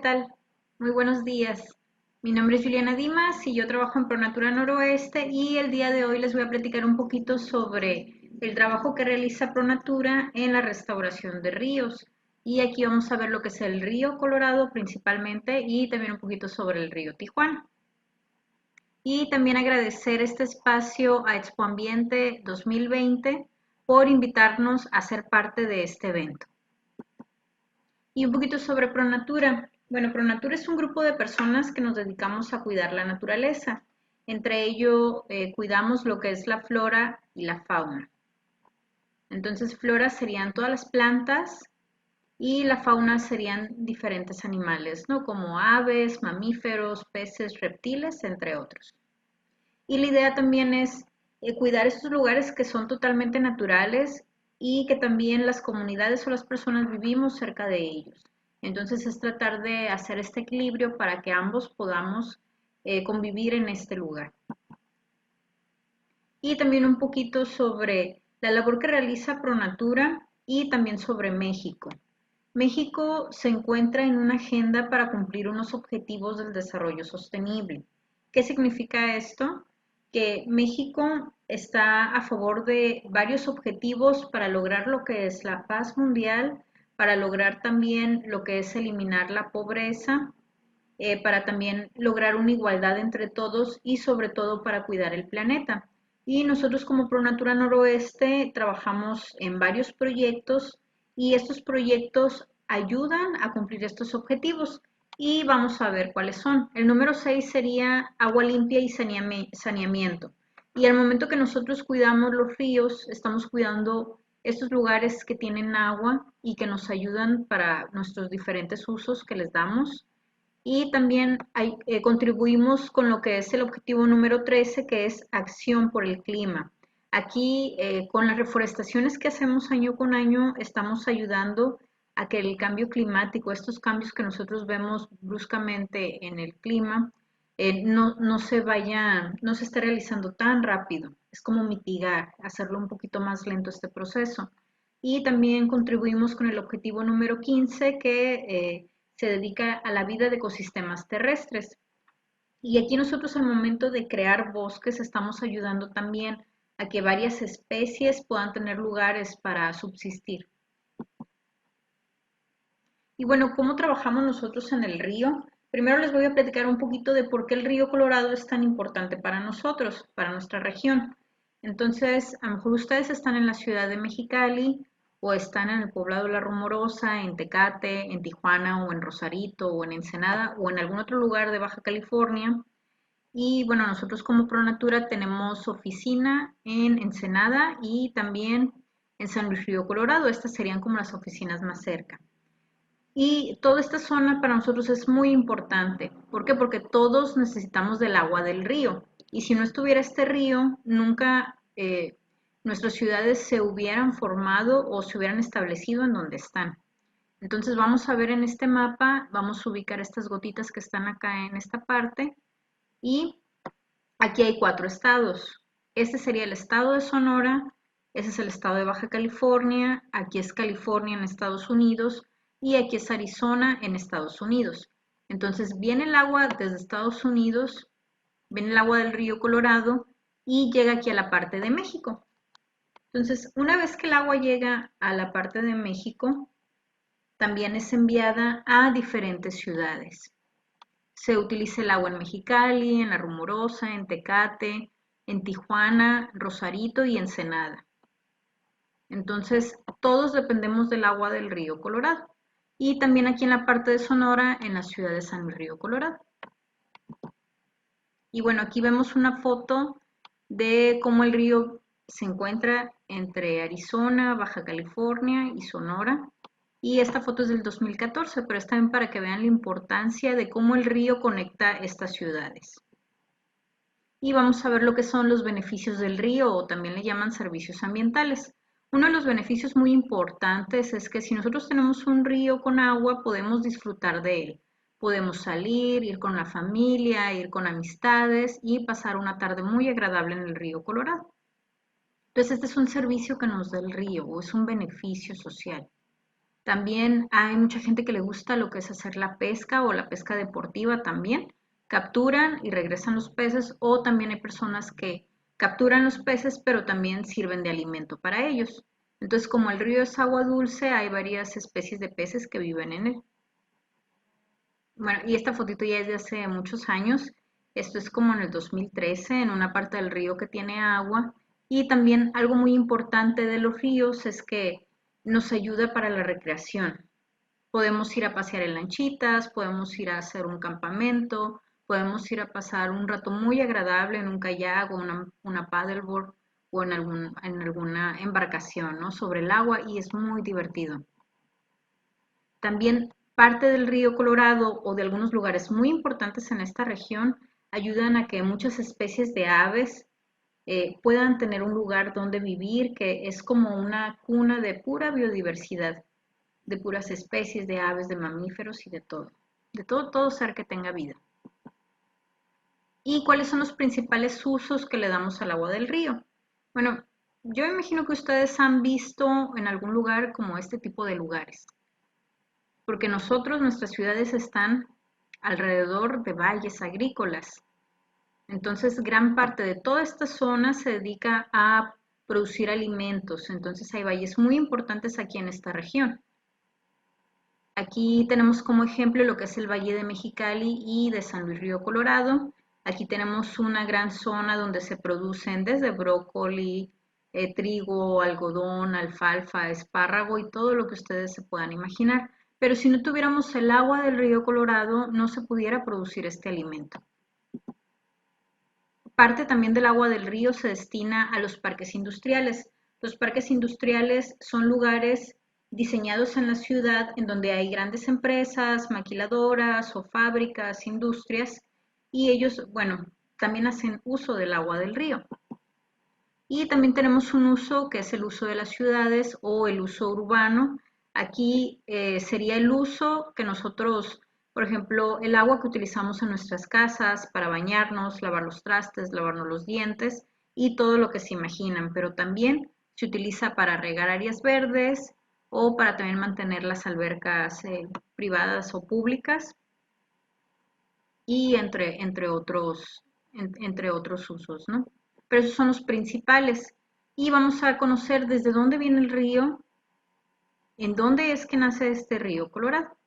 tal? Muy buenos días. Mi nombre es Juliana Dimas y yo trabajo en Pronatura Noroeste y el día de hoy les voy a platicar un poquito sobre el trabajo que realiza Pronatura en la restauración de ríos. Y aquí vamos a ver lo que es el río Colorado principalmente y también un poquito sobre el río Tijuana. Y también agradecer este espacio a Expo Ambiente 2020 por invitarnos a ser parte de este evento. Y un poquito sobre Pronatura. Bueno, Pronatura es un grupo de personas que nos dedicamos a cuidar la naturaleza. Entre ello, cuidamos lo que es la flora y la fauna. Entonces, flora serían todas las plantas y la fauna serían diferentes animales, ¿no? Como aves, mamíferos, peces, reptiles, entre otros. Y la idea también es cuidar estos lugares que son totalmente naturales y que también las comunidades o las personas vivimos cerca de ellos. Entonces es tratar de hacer este equilibrio para que ambos podamos convivir en este lugar. Y también un poquito sobre la labor que realiza Pronatura y también sobre México. México se encuentra en una agenda para cumplir unos objetivos del desarrollo sostenible. ¿Qué significa esto? Que México está a favor de varios objetivos para lograr lo que es la paz mundial, para lograr también lo que es eliminar la pobreza, para también lograr una igualdad entre todos y sobre todo para cuidar el planeta. Y nosotros como Pronatura Noroeste trabajamos en varios proyectos y estos proyectos ayudan a cumplir estos objetivos y vamos a ver cuáles son. El número 6 sería agua limpia y saneamiento. Y al momento que nosotros cuidamos los ríos, estamos cuidando estos lugares que tienen agua y que nos ayudan para nuestros diferentes usos que les damos. Y también contribuimos con lo que es el objetivo número 13, que es acción por el clima. Aquí, con las reforestaciones que hacemos año con año, estamos ayudando a que el cambio climático, estos cambios que nosotros vemos bruscamente en el clima, no se vaya, no se esté realizando tan rápido. Es como mitigar, hacerlo un poquito más lento este proceso. Y también contribuimos con el objetivo número 15, que se dedica a la vida de ecosistemas terrestres. Y aquí nosotros al momento de crear bosques estamos ayudando también a que varias especies puedan tener lugares para subsistir. Y bueno, ¿cómo trabajamos nosotros en el río? Primero les voy a platicar un poquito de por qué el río Colorado es tan importante para nosotros, para nuestra región. Entonces, a lo mejor ustedes están en la ciudad de Mexicali o están en el poblado La Rumorosa, en Tecate, en Tijuana o en Rosarito o en Ensenada o en algún otro lugar de Baja California. Y bueno, nosotros como Pronatura tenemos oficina en Ensenada y también en San Luis Río Colorado. Estas serían como las oficinas más cerca. Y toda esta zona para nosotros es muy importante. ¿Por qué? Porque todos necesitamos del agua del río. Y si no estuviera este río, nunca nuestras ciudades se hubieran formado o se hubieran establecido en donde están. Entonces vamos a ver en este mapa, vamos a ubicar estas gotitas que están acá en esta parte. Y aquí hay 4 estados. Este sería el estado de Sonora, ese es el estado de Baja California, aquí es California en Estados Unidos y aquí es Arizona en Estados Unidos. Entonces viene el agua desde Estados Unidos, viene el agua del río Colorado y llega aquí a la parte de México. Entonces, una vez que el agua llega a la parte de México, también es enviada a diferentes ciudades. Se utiliza el agua en Mexicali, en La Rumorosa, en Tecate, en Tijuana, Rosarito y Ensenada. Entonces, todos dependemos del agua del río Colorado. Y también aquí en la parte de Sonora, en la ciudad de San Luis Río Colorado. Y bueno, aquí vemos una foto de cómo el río se encuentra entre Arizona, Baja California y Sonora. Y esta foto es del 2014, pero está bien para que vean la importancia de cómo el río conecta estas ciudades. Y vamos a ver lo que son los beneficios del río o también le llaman servicios ambientales. Uno de los beneficios muy importantes es que si nosotros tenemos un río con agua, podemos disfrutar de él. Podemos salir, ir con la familia, ir con amistades y pasar una tarde muy agradable en el río Colorado. Entonces, este es un servicio que nos da el río o es un beneficio social. También hay mucha gente que le gusta lo que es hacer la pesca o la pesca deportiva también. Capturan y regresan los peces o también hay personas que capturan los peces pero también sirven de alimento para ellos. Entonces, como el río es agua dulce, hay varias especies de peces que viven en él. Bueno, y esta fotito ya es de hace muchos años. Esto es como en el 2013, en una parte del río que tiene agua. Y también algo muy importante de los ríos es que nos ayuda para la recreación. Podemos ir a pasear en lanchitas, podemos ir a hacer un campamento, podemos ir a pasar un rato muy agradable en un kayak o una paddleboard o en alguna embarcación, ¿no? Sobre el agua y es muy divertido. También parte del río Colorado o de algunos lugares muy importantes en esta región ayudan a que muchas especies de aves puedan tener un lugar donde vivir, que es como una cuna de pura biodiversidad, de puras especies de aves, de mamíferos y de todo ser que tenga vida. ¿Y cuáles son los principales usos que le damos al agua del río? Bueno, yo imagino que ustedes han visto en algún lugar como este tipo de lugares porque nuestras ciudades están alrededor de valles agrícolas. Entonces, gran parte de toda esta zona se dedica a producir alimentos. Entonces, hay valles muy importantes aquí en esta región. Aquí tenemos como ejemplo lo que es el Valle de Mexicali y de San Luis Río Colorado. Aquí tenemos una gran zona donde se producen desde brócoli, trigo, algodón, alfalfa, espárrago y todo lo que ustedes se puedan imaginar. Pero si no tuviéramos el agua del río Colorado, no se pudiera producir este alimento. Parte también del agua del río se destina a los parques industriales. Los parques industriales son lugares diseñados en la ciudad en donde hay grandes empresas, maquiladoras o fábricas, industrias, y ellos, bueno, también hacen uso del agua del río. Y también tenemos un uso que es el uso de las ciudades o el uso urbano. Aquí sería el uso que nosotros, por ejemplo, el agua que utilizamos en nuestras casas para bañarnos, lavar los trastes, lavarnos los dientes y todo lo que se imaginan, pero también se utiliza para regar áreas verdes o para también mantener las albercas privadas o públicas y entre otros usos, ¿no? Pero esos son los principales. Y vamos a conocer desde dónde viene el río, en dónde es que nace este río Colorado.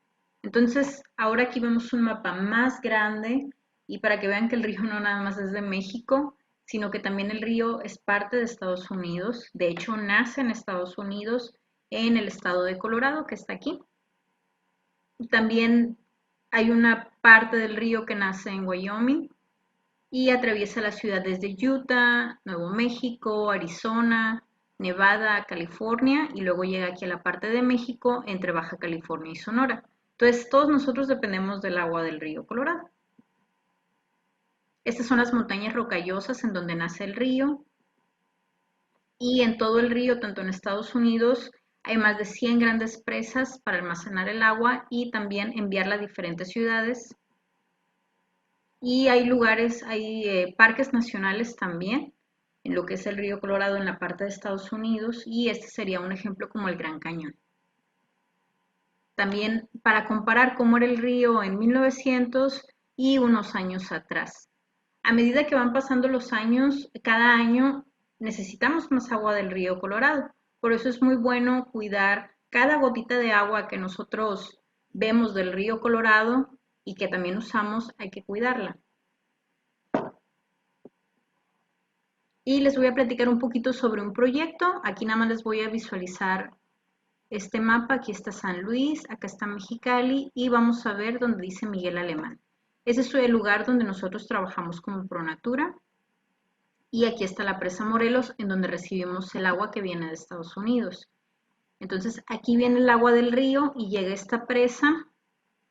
Entonces, ahora aquí vemos un mapa más grande y para que vean que el río no nada más es de México, sino que también el río es parte de Estados Unidos. De hecho, nace en Estados Unidos, en el estado de Colorado, que está aquí. También hay una parte del río que nace en Wyoming y atraviesa las ciudades de Utah, Nuevo México, Arizona, Nevada, California y luego llega aquí a la parte de México entre Baja California y Sonora. Entonces todos nosotros dependemos del agua del río Colorado. Estas son las montañas rocallosas en donde nace el río y en todo el río, tanto en Estados Unidos, hay más de 100 grandes presas para almacenar el agua y también enviarla a diferentes ciudades. Y hay lugares, hay parques nacionales también, en lo que es el río Colorado en la parte de Estados Unidos, y este sería un ejemplo como el Gran Cañón. También para comparar cómo era el río en 1900 y unos años atrás. A medida que van pasando los años, cada año necesitamos más agua del río Colorado. Por eso es muy bueno cuidar cada gotita de agua que nosotros vemos del río Colorado y que también usamos, hay que cuidarla. Y les voy a platicar un poquito sobre un proyecto. Aquí nada más les voy a visualizar este mapa. Aquí está San Luis, acá está Mexicali y vamos a ver donde dice Miguel Alemán. Ese es el lugar donde nosotros trabajamos como Pronatura. Y aquí está la presa Morelos, en donde recibimos el agua que viene de Estados Unidos. Entonces aquí viene el agua del río y llega a esta presa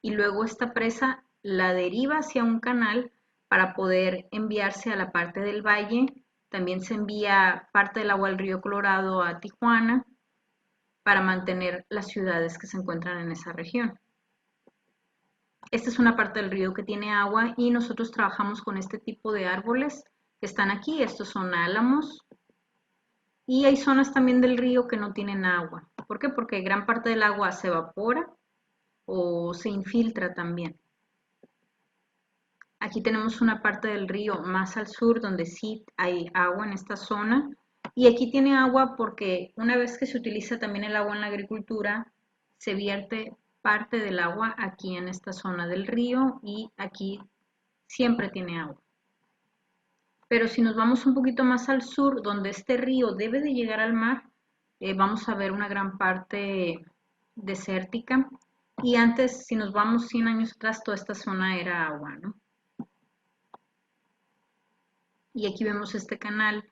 y luego esta presa la deriva hacia un canal para poder enviarse a la parte del valle. También se envía parte del agua del río Colorado a Tijuana para mantener las ciudades que se encuentran en esa región. Esta es una parte del río que tiene agua y nosotros trabajamos con este tipo de árboles que están aquí. Estos son álamos y hay zonas también del río que no tienen agua. ¿Por qué? Porque gran parte del agua se evapora o se infiltra también. Aquí tenemos una parte del río más al sur donde sí hay agua en esta zona. Y aquí tiene agua porque una vez que se utiliza también el agua en la agricultura, se vierte parte del agua aquí en esta zona del río y aquí siempre tiene agua. Pero si nos vamos un poquito más al sur, donde este río debe de llegar al mar, vamos a ver una gran parte desértica. Y antes, si nos vamos 100 años atrás, toda esta zona era agua, ¿no? Y aquí vemos este canal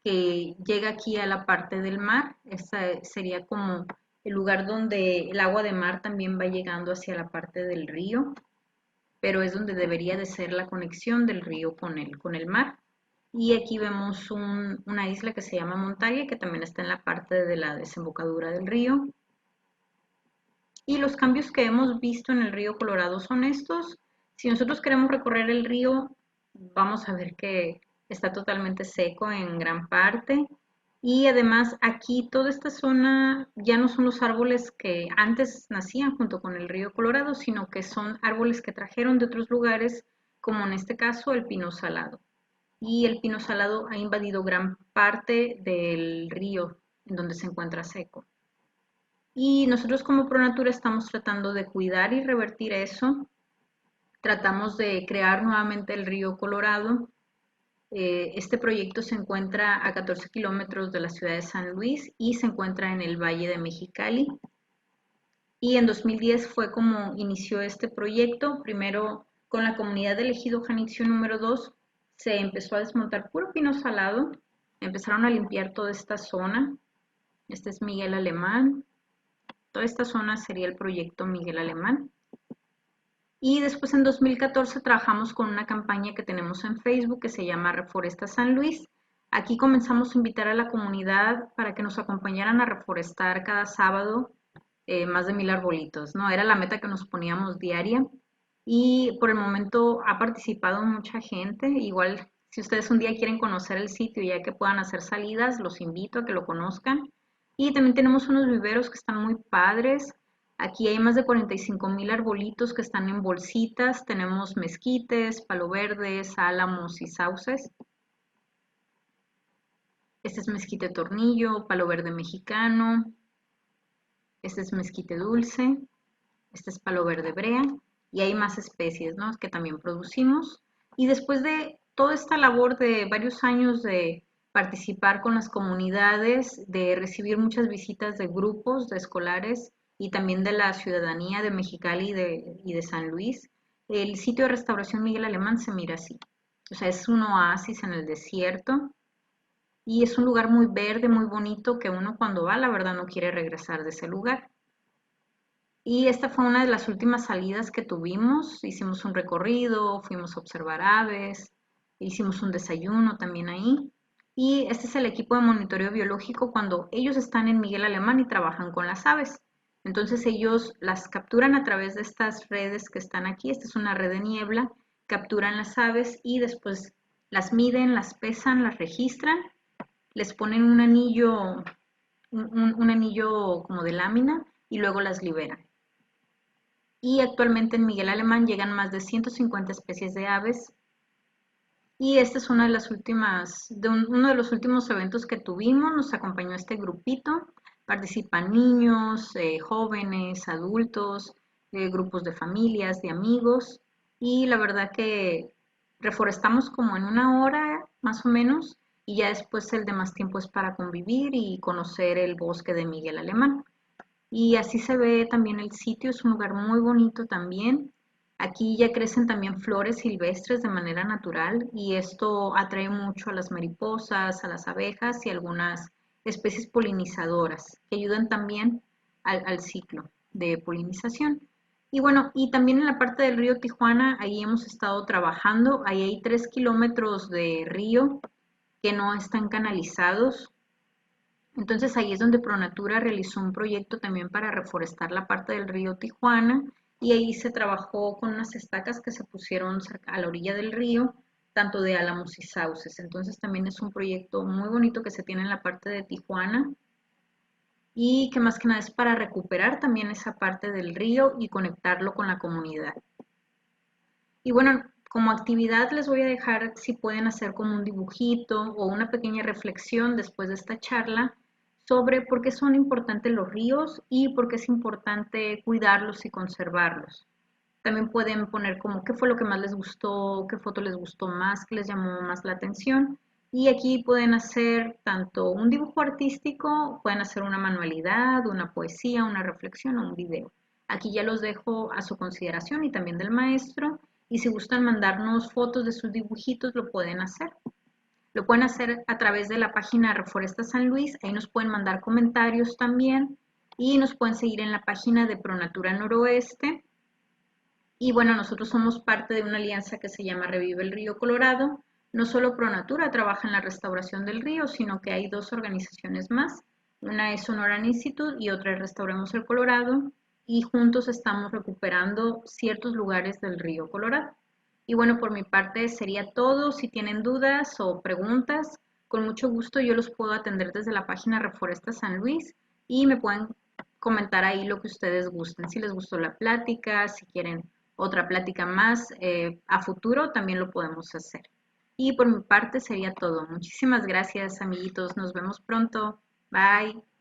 que llega aquí a la parte del mar. Este sería como el lugar donde el agua de mar también va llegando hacia la parte del río, pero es donde debería de ser la conexión del río con el mar. Y aquí vemos una isla que se llama Montague, que también está en la parte de la desembocadura del río. Y los cambios que hemos visto en el río Colorado son estos. Si nosotros queremos recorrer el río, vamos a ver que está totalmente seco en gran parte. Y además aquí toda esta zona ya no son los árboles que antes nacían junto con el río Colorado, sino que son árboles que trajeron de otros lugares, como en este caso el pino salado. Y el pino salado ha invadido gran parte del río en donde se encuentra seco. Y nosotros como ProNatura estamos tratando de cuidar y revertir eso. Tratamos de crear nuevamente el río Colorado. Este proyecto se encuentra a 14 kilómetros de la ciudad de San Luis y se encuentra en el Valle de Mexicali. Y en 2010 fue como inició este proyecto. Primero con la comunidad del Ejido Janitzio número 2 se empezó a desmontar puro pino salado. Empezaron a limpiar toda esta zona. Este es Miguel Alemán. Toda esta zona sería el proyecto Miguel Alemán. Y después en 2014 trabajamos con una campaña que tenemos en Facebook que se llama Reforesta San Luis. Aquí comenzamos a invitar a la comunidad para que nos acompañaran a reforestar cada sábado más de 1000 arbolitos, ¿no? Era la meta que nos poníamos diaria y por el momento ha participado mucha gente. Igual si ustedes un día quieren conocer el sitio ya que puedan hacer salidas, los invito a que lo conozcan. Y también tenemos unos viveros que están muy padres. Aquí hay más de 45,000 arbolitos que están en bolsitas. Tenemos mezquites, palo verdes, álamos y sauces. Este es mezquite tornillo, palo verde mexicano. Este es mezquite dulce. Este es palo verde brea. Y hay más especies, ¿no?, que también producimos. Y después de toda esta labor de varios años de participar con las comunidades, de recibir muchas visitas de grupos de escolares y también de la ciudadanía de Mexicali y de San Luis, el sitio de restauración Miguel Alemán se mira así. O sea, es un oasis en el desierto y es un lugar muy verde, muy bonito, que uno cuando va, la verdad, no quiere regresar de ese lugar. Y esta fue una de las últimas salidas que tuvimos. Hicimos un recorrido, fuimos a observar aves, hicimos un desayuno también ahí. Y este es el equipo de monitoreo biológico cuando ellos están en Miguel Alemán y trabajan con las aves. Entonces ellos las capturan a través de estas redes que están aquí. Esta es una red de niebla. Capturan las aves y después las miden, las pesan, las registran, les ponen un anillo, un anillo como de lámina y luego las liberan. Y actualmente en Miguel Alemán llegan más de 150 especies de aves. Y esta es una de las últimas, uno de los últimos eventos que tuvimos. Nos acompañó este grupito. Participan niños, jóvenes, adultos, grupos de familias, de amigos. Y la verdad que reforestamos como en una hora más o menos. Y ya después el demás tiempo es para convivir y conocer el bosque de Miguel Alemán. Y así se ve también el sitio, es un lugar muy bonito también. Aquí ya crecen también flores silvestres de manera natural y esto atrae mucho a las mariposas, a las abejas y algunas especies polinizadoras que ayudan también al ciclo de polinización. Y bueno, y también en la parte del río Tijuana, ahí hemos estado trabajando, ahí hay 3 kilómetros de río que no están canalizados. Entonces ahí es donde ProNatura realizó un proyecto también para reforestar la parte del río Tijuana y ahí se trabajó con unas estacas que se pusieron a la orilla del río, tanto de álamos y sauces. Entonces también es un proyecto muy bonito que se tiene en la parte de Tijuana. y que más que nada es para recuperar también esa parte del río y conectarlo con la comunidad. Y bueno, como actividad les voy a dejar si pueden hacer como un dibujito o una pequeña reflexión después de esta charla sobre por qué son importantes los ríos y por qué es importante cuidarlos y conservarlos. También pueden poner como qué fue lo que más les gustó, qué foto les gustó más, qué les llamó más la atención. Y aquí pueden hacer tanto un dibujo artístico, pueden hacer una manualidad, una poesía, una reflexión o un video. Aquí ya los dejo a su consideración y también del maestro. Y si gustan mandarnos fotos de sus dibujitos, lo pueden hacer. Lo pueden hacer a través de la página Reforesta San Luis. Ahí nos pueden mandar comentarios también. Y nos pueden seguir en la página de Pronatura Noroeste. Y bueno, nosotros somos parte de una alianza que se llama Revive el Río Colorado. No solo Pronatura trabaja en la restauración del río, sino que hay dos organizaciones más. Una es Sonoran Institute y otra es Restauremos el Colorado. Y juntos estamos recuperando ciertos lugares del río Colorado. Y bueno, por mi parte sería todo. Si tienen dudas o preguntas, con mucho gusto yo los puedo atender desde la página Reforesta San Luis y me pueden comentar ahí lo que ustedes gusten. Si les gustó la plática, si quieren otra plática más a futuro, también lo podemos hacer. Y por mi parte sería todo. Muchísimas gracias, amiguitos. Nos vemos pronto. Bye.